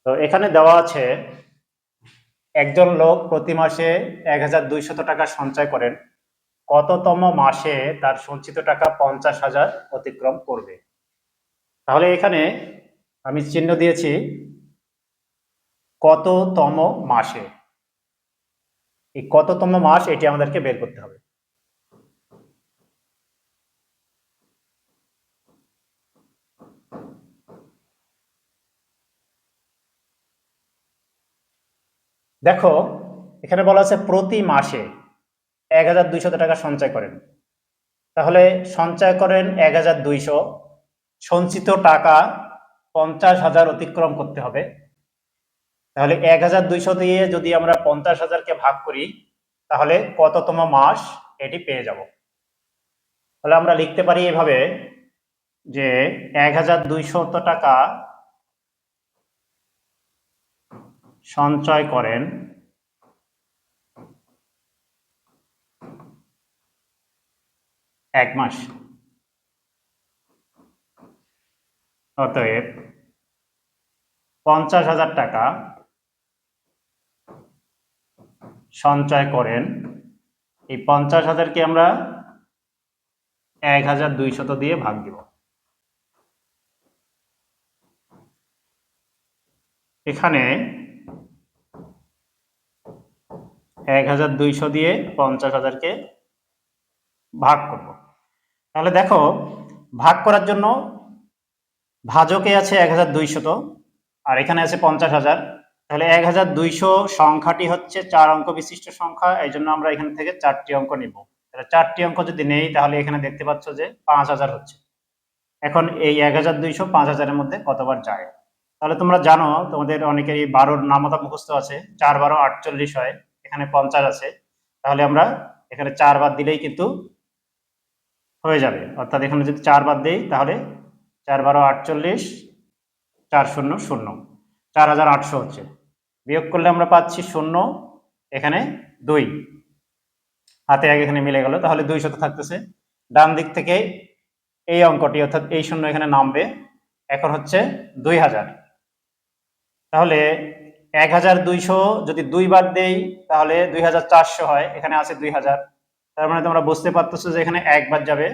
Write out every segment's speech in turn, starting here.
তো এখানে দেওয়া আছে একজন লোক প্রতি মাসে 1200 টাকা সঞ্চয় করেন, কততম মাসে তার সঞ্চিত টাকা 50,000 অতিক্রম করবে। তাহলে এখানে আমি চিহ্ন দিয়েছি কততম মাসে। এই কততম মাস এটি আমাদেরকে বের করতে হবে। দেখো এখানে বলা আছে প্রতি মাসে 1200 টাকা সঞ্চয় করেন, তাহলে সঞ্চয় করেন 1200, সঞ্চিত টাকা 50,000 অতিক্রম করতে হবে। তাহলে 1200 দিয়ে যদি আমরা 50,000-কে ভাগ করি তাহলে কততম মাস এটি পেয়ে যাব। তাহলে আমরা লিখতে পারি এভাবে যে 1200 টাকা সঞ্চয় করেন এক মাস, অতএব 50,000 টাকা সঞ্চয় করেন। এই 50,000-কে আমরা 1200 দিয়ে ভাগ দিব। এখানে 1200 দিয়ে 50,000-কে ভাগ করব। তাহলে দেখো ভাগ করার জন্য ভাজকে আছে 1200 আর এখানে আছে 50,000। তাহলে 1200 সংখ্যাটি হচ্ছে 4 অঙ্ক বিশিষ্ট সংখ্যা, এই জন্য আমরা এখান থেকে 4টি অঙ্ক নিব। তাহলে 4টি অঙ্ক যদি নেই তাহলে এখানে দেখতে পাচ্ছ যে 5000 হচ্ছে। এখন এই 1200 5000-এর মধ্যে কতবার যায়। তাহলে তোমরা জানো তোমাদের অনেকেরই 12-র নামতা মুখস্থ আছে, 4 12 48 হয়, এখানে 50 আছে। তাহলে আমরা এখানে 4 বাদ দিলেই কিন্তু হয়ে যাবে। অর্থাৎ এখানে যদি 4 বাদ দেই তাহলে 4 12 48, 4 0 0, 4800 হচ্ছে। বিয়োগ করলে আমরা পাচ্ছি 0, এখানে 2, হাতে আগে এখানে মিলে গেল। তাহলে 200 থাকতেছে। ডান দিক থেকে এই অঙ্কটি অর্থাৎ এই 0 এখানে নামবে। এখন হচ্ছে 2000। তাহলে 1200 যদি 2 বার দেই তাহলে 2400 হয়, এখানে আছে 2000। তার মানে তোমরা বুঝতে পারতেছো যে এখানে একবার যাবে,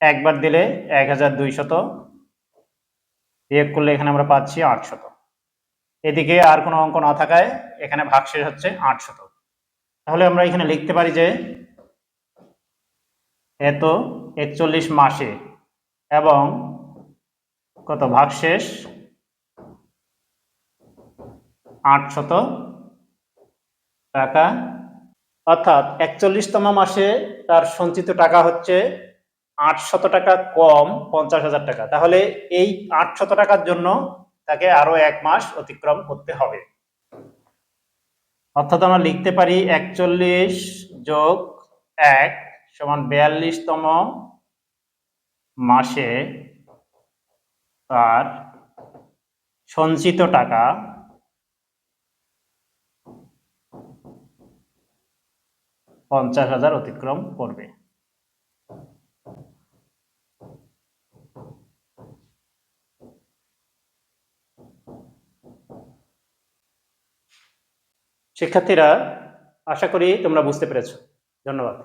একবার দিলে 1200, বিয়োগ করলে এখানে আমরা পাচ্ছি 800। এদিকে আর কোনো অঙ্ক না থাকায় এখানে ভাগশেষ হচ্ছে 800। তাহলে আমরা এখানে লিখতে পারি যে এত 41 মাসে এবং কত ভাগশেষ 800 টাকা, অর্থাৎ 41তম মাসে তার সঞ্চিত টাকা হচ্ছে 800 টাকা কম 50,000 টাকা। তাহলে এই 800 টাকার জন্য তাকে আরো 1 মাস অতিক্রম করতে হবে। অর্থাৎ আমরা লিখতে পারি 41 যোগ 1 সমান 42তম মাসে তার সঞ্চিত টাকা 50,000 অতিক্রম করবে। শিক্ষার্থীরা, আশা করি তোমরা বুঝতে পেরেছো। ধন্যবাদ।